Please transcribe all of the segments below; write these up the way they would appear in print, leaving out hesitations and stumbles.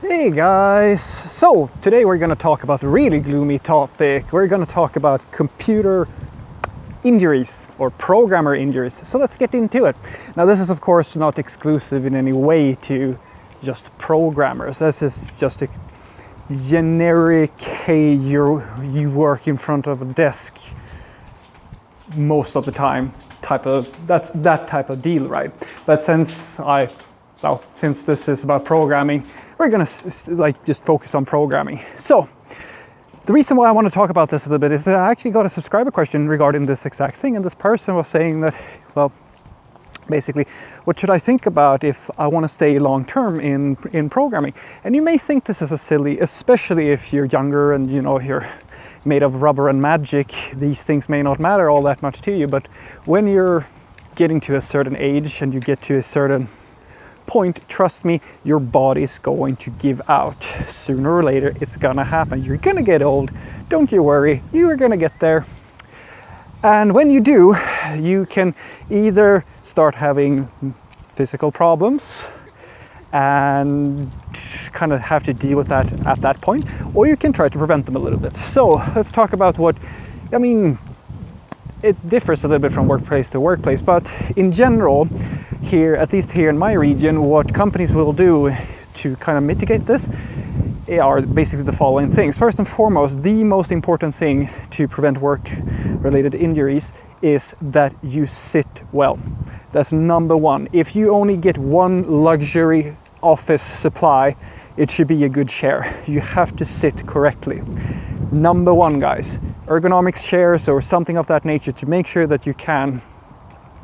Hey guys! So today we're going to talk about a really gloomy topic. We're going to talk about computer injuries or programmer injuries. So let's get into it. Now this is of course not exclusive in any way to just programmers. This is just a generic, hey, you work in front of a desk most of the time type of, that's that type of deal, right? But since this is about programming, we're gonna just focus on programming. So the reason why I want to talk about this a little bit is that I actually got a subscriber question regarding this exact thing, and this person was saying that, well, basically, what should I think about if I want to stay long term in programming? And you may think this is a silly, especially if you're younger and you're made of rubber and magic. These things may not matter all that much to you, but when you're getting to a certain age and you get to a certain point, trust me, your body's going to give out. Sooner or later, it's gonna happen. You're gonna get old. Don't you worry, you are gonna get there. And when you do, you can either start having physical problems and kind of have to deal with that at that point, or you can try to prevent them a little bit. So let's talk about it differs a little bit from workplace to workplace, but in general, here, at least here in my region, what companies will do to kind of mitigate this are basically the following things. First and foremost, the most important thing to prevent work-related injuries is that you sit well. That's number one. If you only get one luxury office supply, it should be a good chair. You have to sit correctly. Number one, guys, ergonomics chairs or something of that nature to make sure that you can,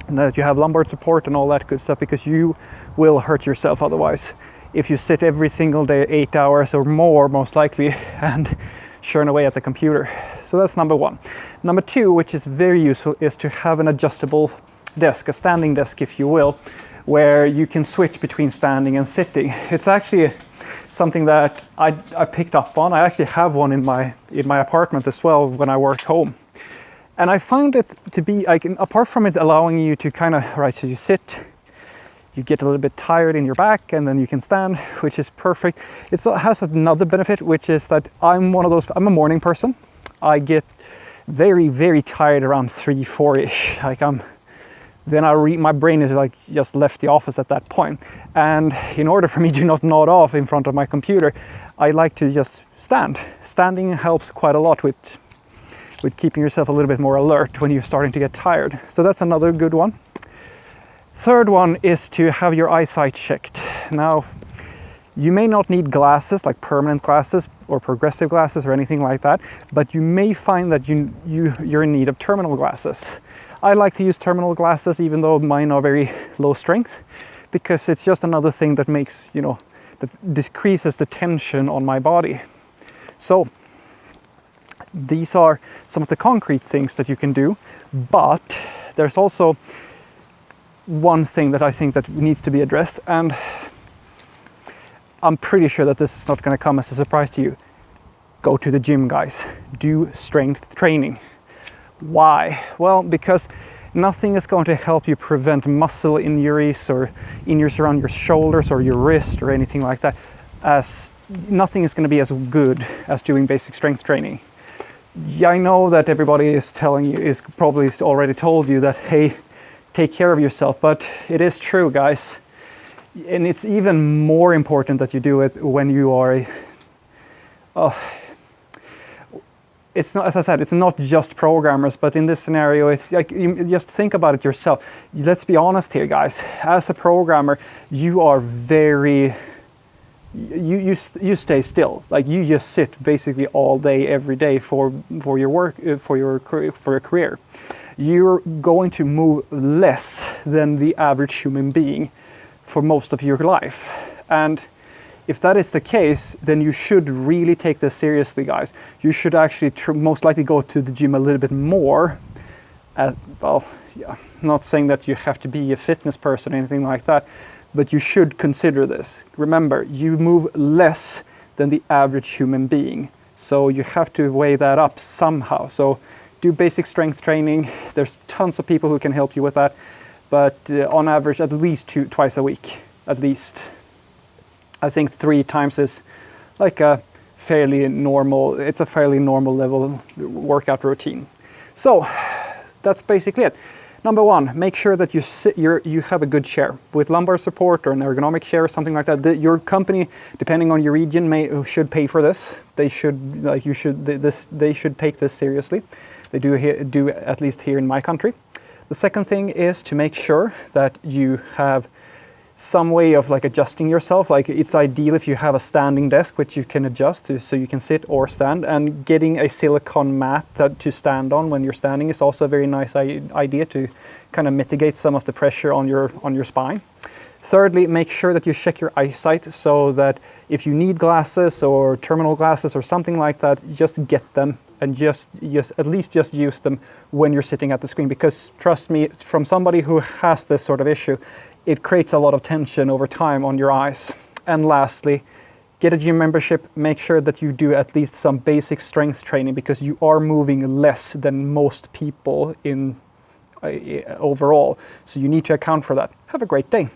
and that you have lumbar support and all that good stuff, because you will hurt yourself otherwise. If you sit every single day 8 hours or more, most likely, and churn away at the computer. So that's number one. Number two, which is very useful, is to have an adjustable desk, a standing desk if you will, where you can switch between standing and sitting. It's actually something that I picked up on. I actually have one in my apartment as well when I work home. And I found it to be, apart from it allowing you to kind of, so you sit, you get a little bit tired in your back, and then you can stand, which is perfect. It has another benefit, which is that I'm a morning person. I get very, very tired around 3-4-ish. My brain is just left the office at that point. And in order for me to not nod off in front of my computer, I like to just stand. Standing helps quite a lot with keeping yourself a little bit more alert when you're starting to get tired. So that's another good one. Third one is to have your eyesight checked. Now, you may not need glasses, like permanent glasses or progressive glasses or anything like that, but you may find that you're in need of terminal glasses. I like to use terminal glasses, even though mine are very low strength, because it's just another thing that makes, that decreases the tension on my body. So these are some of the concrete things that you can do, but there's also one thing that I think that needs to be addressed, and I'm pretty sure that this is not going to come as a surprise to you. Go to the gym, guys. Do strength training. Why? Well, because nothing is going to help you prevent muscle injuries or injuries around your shoulders or your wrist or anything like that, as nothing is going to be as good as doing basic strength training. Yeah, I know that everybody is probably already told you that, hey, take care of yourself, but it is true, guys. And it's even more important that you do it when you are it's not, as I said, it's not just programmers, but in this scenario, it's like, you just think about it yourself. Let's be honest here, guys. As a programmer, you are very, you stay still. Like, you just sit basically all day, every day for your work, for your career. You're going to move less than the average human being for most of your life. And if that is the case, then you should really take this seriously, guys. You should actually most likely go to the gym a little bit more. Not saying that you have to be a fitness person or anything like that, but you should consider this. Remember, you move less than the average human being. So you have to weigh that up somehow. So do basic strength training. There's tons of people who can help you with that. But on average, at least twice a week, at least. I think 3 times is like a fairly normal, it's a fairly normal level workout routine. So that's basically it. Number 1, make sure that you have a good chair with lumbar support or an ergonomic chair or something like that. Your company, depending on your region, should pay for this. They should they should take this seriously. They do at least here in my country. The second thing is to make sure that you have some way of like adjusting yourself. Like, it's ideal if you have a standing desk which you can adjust to, so you can sit or stand, and getting a silicone mat to stand on when you're standing is also a very nice idea to kind of mitigate some of the pressure on your spine. Thirdly, make sure that you check your eyesight, so that if you need glasses or terminal glasses or something like that, just get them, and just at least just use them when you're sitting at the screen, because trust me, from somebody who has this sort of issue, it creates a lot of tension over time on your eyes. And lastly, get a gym membership. Make sure that you do at least some basic strength training, because you are moving less than most people in overall. So you need to account for that. Have a great day.